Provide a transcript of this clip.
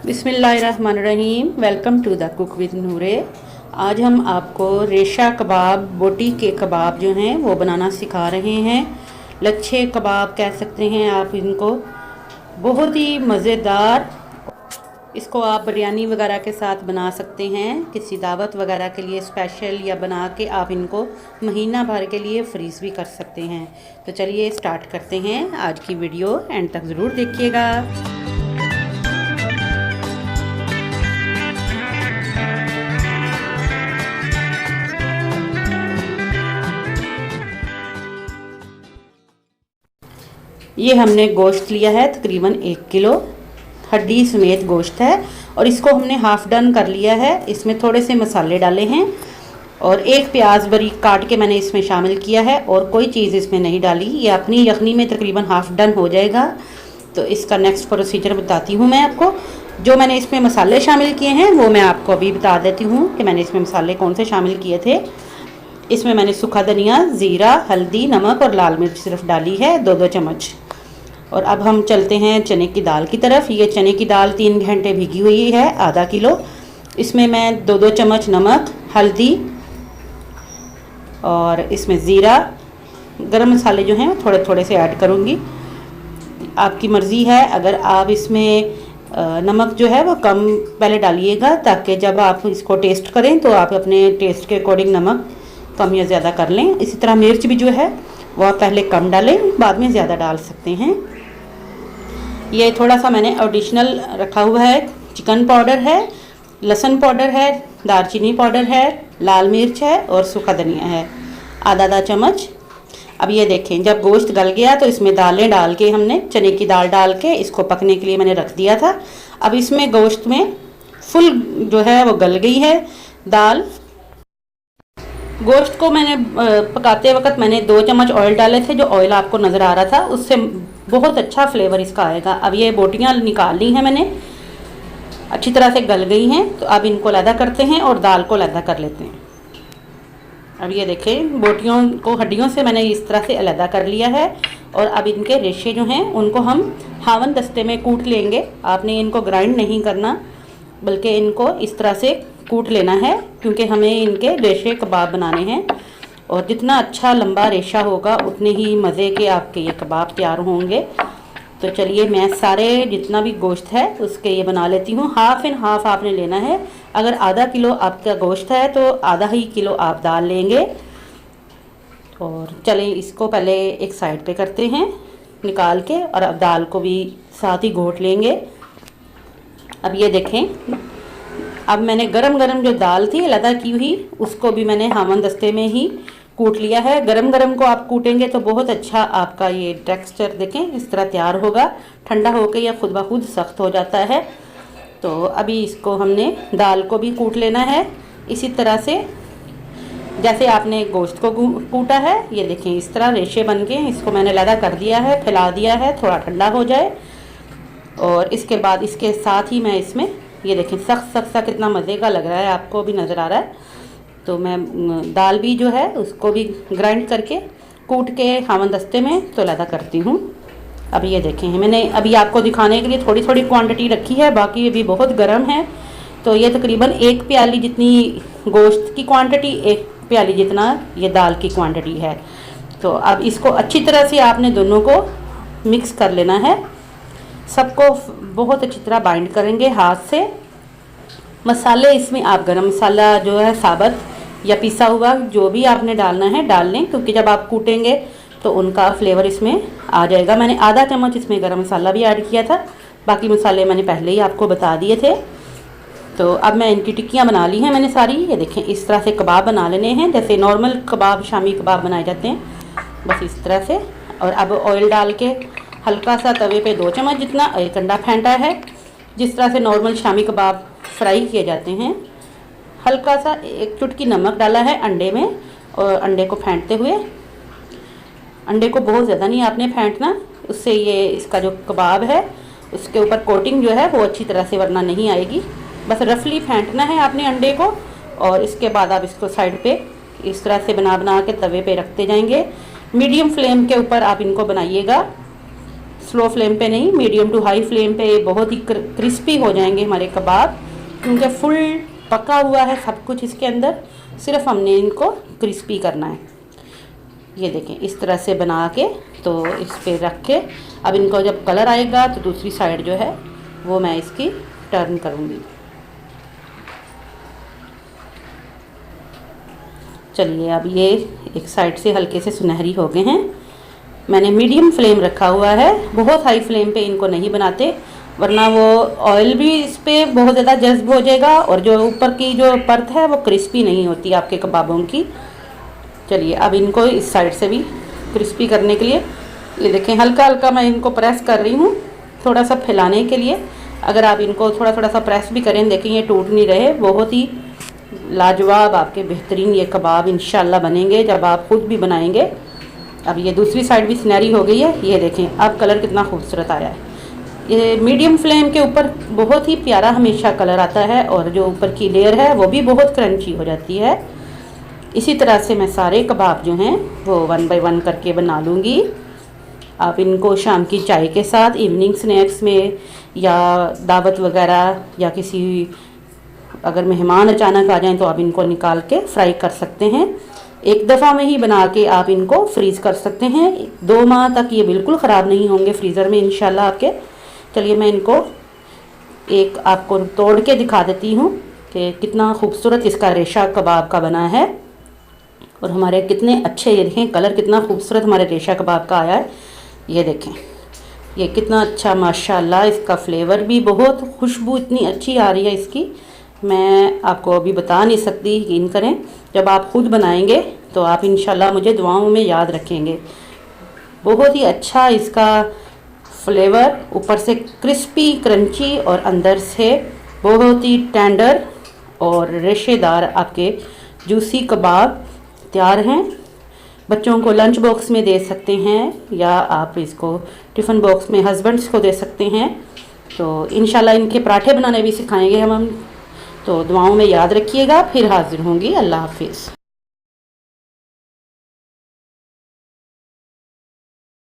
बिस्मिल्लाहिर्रहमानिर्रहीम। Welcome to the cook with Noore. आज हम आपको रेशा कबाब, बोटी के कबाब जो हैं वो बनाना सिखा रहे हैं। लच्छे कबाब कह सकते हैं आप इनको। बहुत ही मज़ेदार। इसको आप बिरयानी वगैरह के साथ बना सकते हैं, किसी दावत वगैरह के लिए स्पेशल, या बना के आप इनको महीना भर के लिए फ्रीज़ भी कर सकते हैं। तो चलिए स्टार्ट करते हैं। आज की वीडियो एंड तक ज़रूर देखिएगा। ये हमने गोश्त लिया है तकरीबन 1 किलो, हड्डी समेत गोश्त है, और इसको हमने हाफ़ डन कर लिया है। इसमें थोड़े से मसाले डाले हैं और एक प्याज बारीक काट के मैंने इसमें शामिल किया है, और कोई चीज़ इसमें नहीं डाली। ये अपनी यखनी में तकरीबन हाफ़ डन हो जाएगा। तो इसका नेक्स्ट प्रोसीजर बताती हूँ मैं आपको। जो मैंने इसमें मसाले शामिल किए हैं वो मैं आपको अभी बता देती हूँ कि मैंने इसमें मसाले कौन से शामिल किए थे। इसमें मैंने सूखा धनिया, ज़ीरा, हल्दी, नमक और लाल मिर्च सिर्फ डाली है 2-2 चम्मच। और अब हम चलते हैं चने की दाल की तरफ। ये चने की दाल 3 घंटे भिगी हुई है, आधा किलो। इसमें मैं 2-2 चम्मच नमक, हल्दी और इसमें ज़ीरा, गरम मसाले जो हैं थोड़े थोड़े से ऐड करूँगी। आपकी मर्ज़ी है, अगर आप इसमें नमक जो है वो कम पहले डालिएगा, ताकि जब आप इसको टेस्ट करें तो आप अपने टेस्ट के अकॉर्डिंग नमक कम या ज़्यादा कर लें। इसी तरह मिर्च भी जो है वो आप पहले कम डालें, बाद में ज़्यादा डाल सकते हैं। ये थोड़ा सा मैंने एडिशनल रखा हुआ है। चिकन पाउडर है, लहसुन पाउडर है, दालचीनी पाउडर है, लाल मिर्च है और सूखा धनिया है, आधा चम्मच। अब ये देखें, जब गोश्त गल गया तो इसमें दालें डाल के, हमने चने की दाल डाल के इसको पकने के लिए मैंने रख दिया था। अब इसमें गोश्त में फुल जो है वो गल गई है दाल। गोश्त को मैंने पकाते वक्त मैंने 2 चम्मच ऑयल डाले थे। जो ऑयल आपको नज़र आ रहा था उससे बहुत अच्छा फ्लेवर इसका आएगा। अब ये बोटियाँ निकाल ली हैं मैंने, अच्छी तरह से गल गई हैं। तो अब इनको अलहदा करते हैं और दाल को अलहदा कर लेते हैं। अब ये देखें, बोटियों को हड्डियों से मैंने इस तरह से अलहदा कर लिया है। और अब इनके रेशे जो हैं उनको हम हावन दस्ते में कूट लेंगे। आपने इनको ग्राइंड नहीं करना, बल्कि इनको इस तरह से कूट लेना है, क्योंकि हमें इनके रेशे कबाब बनाने हैं। और जितना अच्छा लंबा रेशा होगा उतने ही मज़े के आपके ये कबाब तैयार होंगे। तो चलिए मैं सारे जितना भी गोश्त है उसके ये बना लेती हूँ। हाफ़ एंड हाफ़ आपने लेना है। अगर आधा किलो आपका गोश्त है तो आधा ही किलो आप दाल लेंगे। और चलें इसको पहले एक साइड पे करते हैं निकाल के, और अब दाल को भी साथ ही घोट लेंगे। अब ये देखें, अब मैंने गरम गरम जो दाल थी अलहदा की हुई, उसको भी मैंने हावन दस्ते में ही कूट लिया है। गरम गरम को आप कूटेंगे तो बहुत अच्छा आपका ये टेक्सचर देखें इस तरह तैयार होगा। ठंडा होकर यह खुद ब खुद सख्त हो जाता है। तो अभी इसको हमने दाल को भी कूट लेना है इसी तरह से जैसे आपने गोश्त को कूटा है। ये देखें इस तरह रेशे बन के, इसको मैंने अलहदा कर दिया है, फैला दिया है, थोड़ा ठंडा हो जाए। और इसके बाद इसके साथ ही मैं इसमें, ये देखें सख्त सख्त सा कितना मज़े का लग रहा है, आपको भी नज़र आ रहा है। तो मैं दाल भी जो है उसको भी ग्राइंड करके कूट के हावन दस्ते में तो अलहदा करती हूँ। अब ये देखें, मैंने अभी आपको दिखाने के लिए थोड़ी थोड़ी क्वांटिटी रखी है, बाकी ये भी बहुत गर्म है। तो ये तकरीबन 1 प्याली जितनी गोश्त की क्वांटिटी, 1 प्याली जितना ये दाल की क्वांटिटी है। तो अब इसको अच्छी तरह से आपने दोनों को मिक्स कर लेना है। सबको बहुत अच्छी तरह बाइंड करेंगे हाथ से। मसाले इसमें आप गरम मसाला जो है साबुत या पिसा हुआ जो भी आपने डालना है डाल लें, क्योंकि जब आप कूटेंगे तो उनका फ्लेवर इसमें आ जाएगा। मैंने आधा चम्मच इसमें गरम मसाला भी ऐड किया था, बाकी मसाले मैंने पहले ही आपको बता दिए थे। तो अब मैं इनकी टिक्कियाँ बना ली हैं मैंने सारी। ये देखें इस तरह से कबाब बना लेने हैं, जैसे नॉर्मल कबाब, शामी कबाब बनाए जाते हैं, बस इस तरह से। और अब ऑयल डाल के हल्का सा तवे पे 2 चम्मच जितना एक अंडा फेंटा है, जिस तरह से नॉर्मल शामी कबाब फ्राई किए जाते हैं। हल्का सा 1 चुटकी नमक डाला है अंडे में, और अंडे को फेंटते हुए, अंडे को बहुत ज़्यादा नहीं आपने फेंटना, उससे ये इसका जो कबाब है उसके ऊपर कोटिंग जो है वो अच्छी तरह से वरना नहीं आएगी। बस रफली फेंटना है आपने अंडे को, और इसके बाद आप इसको साइड पे इस तरह से बना बना के तवे पे रखते जाएंगे। मीडियम फ्लेम के ऊपर आप इनको बनाइएगा। स्लो फ्लेम पे नहीं, मीडियम टू हाई फ्लेम पे बहुत ही क्रिस्पी हो जाएंगे हमारे कबाब, क्योंकि फुल पका हुआ है सब कुछ इसके अंदर, सिर्फ हमने इनको क्रिस्पी करना है। ये देखें इस तरह से बना के तो इस पे रख के अब इनको जब कलर आएगा तो दूसरी साइड जो है वो मैं इसकी टर्न करूँगी। चलिए अब ये एक साइड से हल्के से सुनहरी हो गए हैं। मैंने मीडियम फ्लेम रखा हुआ है, बहुत हाई फ्लेम पे इनको नहीं बनाते, वरना वो ऑयल भी इस पे बहुत ज़्यादा जज्ब हो जाएगा और जो ऊपर की जो परत है वो क्रिस्पी नहीं होती आपके कबाबों की। चलिए अब इनको इस साइड से भी क्रिस्पी करने के लिए ये देखें हल्का हल्का मैं इनको प्रेस कर रही हूँ, थोड़ा सा फैलाने के लिए। अगर आप इनको थोड़ा थोड़ा सा प्रेस भी करें, देखें ये टूट नहीं रहे, बहुत ही लाजवाब आपके बेहतरीन ये कबाब इंशाल्लाह बनेंगे जब आप खुद भी बनाएंगे। अब ये दूसरी साइड भी सुनहरी हो गई है, ये देखें अब कलर कितना खूबसूरत आया है। ये मीडियम फ्लेम के ऊपर बहुत ही प्यारा हमेशा कलर आता है और जो ऊपर की लेयर है वो भी बहुत क्रंची हो जाती है। इसी तरह से मैं सारे कबाब जो हैं वो 1 बाय 1 करके बना लूँगी। आप इनको शाम की चाय के साथ, इवनिंग स्नैक्स में या दावत वगैरह या किसी अगर मेहमान अचानक आ जाएं तो आप इनको निकाल के फ्राई कर सकते हैं। एक दफ़ा में ही बना के आप इनको फ्रीज़ कर सकते हैं, 2 माह तक ये बिल्कुल ख़राब नहीं होंगे फ्रीज़र में इंशाल्लाह आपके। चलिए मैं इनको एक आपको तोड़ के दिखा देती हूँ कि कितना खूबसूरत इसका रेशा कबाब का बना है और हमारे कितने अच्छे, ये देखें कलर कितना खूबसूरत हमारे रेशा कबाब का आया है। ये देखें ये कितना अच्छा माशाल्लाह, इसका फ्लेवर भी बहुत, खुशबू इतनी अच्छी आ रही है इसकी, मैं आपको अभी बता नहीं सकती। यकीन करें जब आप खुद बनाएंगे तो आप इंशाल्लाह मुझे दुआओं में याद रखेंगे। बहुत ही अच्छा इसका फ्लेवर, ऊपर से क्रिस्पी क्रंची और अंदर से बहुत ही टेंडर और रेशेदार आपके जूसी कबाब तैयार हैं। बच्चों को लंच बॉक्स में दे सकते हैं या आप इसको टिफ़िन बॉक्स में हस्बैंड्स को दे सकते हैं। तो इंशाल्लाह इनके पराठे बनाने भी सिखाएंगे हम। तो दुआओं में याद रखिएगा, फिर हाजिर होंगी। अल्लाह हाफिज़।